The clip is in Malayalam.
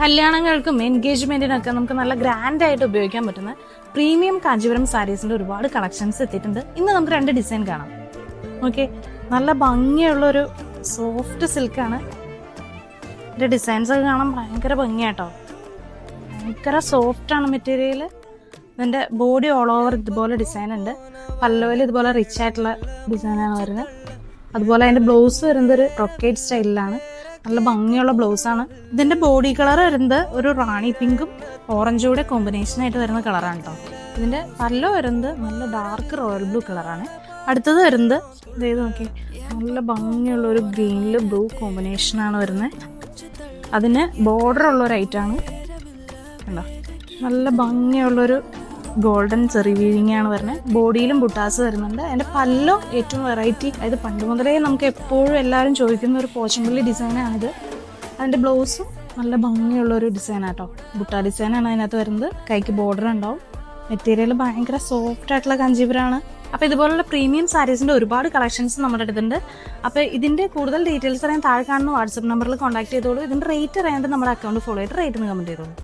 കല്യാണങ്ങൾക്കും എൻഗേജ്മെന്റിനൊക്കെ നമുക്ക് നല്ല ഗ്രാൻഡ് ആയിട്ട് ഉപയോഗിക്കാൻ പറ്റുന്ന പ്രീമിയം കാഞ്ചീപുരം സാരീസിന്റെ ഒരുപാട് കളക്ഷൻസ് എത്തിയിട്ടുണ്ട്. ഇന്ന് നമുക്ക് 2 ഡിസൈൻ കാണാം. ഓക്കെ, നല്ല ഭംഗിയുള്ള ഒരു സോഫ്റ്റ് സിൽക്കാണ്. ഇതിന്റെ ഡിസൈൻസ് ഒക്കെ കാണാൻ ഭയങ്കര ഭംഗിയാട്ടോ. ഭയങ്കര സോഫ്റ്റ് ആണ് മെറ്റീരിയൽ. ഇതിന്റെ ബോഡി ഓൾ ഓവർ ഇതുപോലെ ഡിസൈൻ ഉണ്ട്. പല്ലുവിൽ ഇതുപോലെ റിച്ച് ആയിട്ടുള്ള ഡിസൈനാണ് വരുന്നത്. അതുപോലെ അതിന്റെ ബ്ലൗസ് വരുന്നത് ഒരു റൊക്കേറ്റ് സ്റ്റൈലിലാണ്. നല്ല ഭംഗിയുള്ള ബ്ലൗസാണ്. ഇതിന്റെ ബോഡി കളർ വരുന്നത് ഒരു റാണി പിങ്കും ഓറഞ്ചും കൂടെ കോമ്പിനേഷൻ ആയിട്ട് വരുന്ന കളറാണ് കേട്ടോ. ഇതിന്റെ പല്ല് വരുന്നത് നല്ല ഡാർക്ക് റോയൽ ബ്ലൂ കളറാണ്. അടുത്തത് വരുന്നത് ഇത് നോക്കി, നല്ല ഭംഗിയുള്ള ഒരു ഗ്രീനില് ബ്ലൂ കോമ്പിനേഷനാണ് വരുന്നത്. അതിന് ബോർഡർ ഉള്ള ഒരു ഐറ്റാണ് കണ്ടോ. നല്ല ഭംഗിയുള്ളൊരു ഗോൾഡൻ ചെറി വീവിങ് ആണ് വരുന്നത്. ബോഡിയിലും ബുട്ടാസ് വരുന്നുണ്ട്. അതിന്റെ പല്ലോ ഏറ്റവും വെറൈറ്റി, അതായത് പണ്ട് മുതലേ നമുക്ക് എപ്പോഴും എല്ലാവരും ചോദിക്കുന്ന ഒരു പോച്ചമ്പള്ളി ഡിസൈനാണിത്. അതിന്റെ ബ്ലൗസും നല്ല ഭംഗിയുള്ള ഒരു ഡിസൈനാട്ടോ. ബുട്ട ഡിസൈനാണ് അതിനകത്ത് വരുന്നത്. കൈക്ക് ബോർഡർ ഉണ്ടാവും. മെറ്റീരിയൽ ഭയങ്കര സോഫ്റ്റ് ആയിട്ടുള്ള കാഞ്ചീപുരമാണ്. അപ്പൊ ഇതുപോലുള്ള പ്രീമിയം സാരീസിന്റെ ഒരുപാട് കളക്ഷൻസ് നമ്മുടെ അടുത്തുണ്ട്. അപ്പൊ ഇതിന്റെ കൂടുതൽ ഡീറ്റെയിൽസ് അറിയാൻ താഴെ കാണുന്ന വാട്സ്ആപ്പ് നമ്പറിൽ കോൺടാക്ട് ചെയ്തോളൂ. ഇതിന്റെ റേറ്റ് അറിയാണ്ട് നമ്മുടെ അക്കൗണ്ട് ഫോളോ ചെയ്തിട്ട് റേറ്റ് കമന്റ് ചെയ്തോളൂ.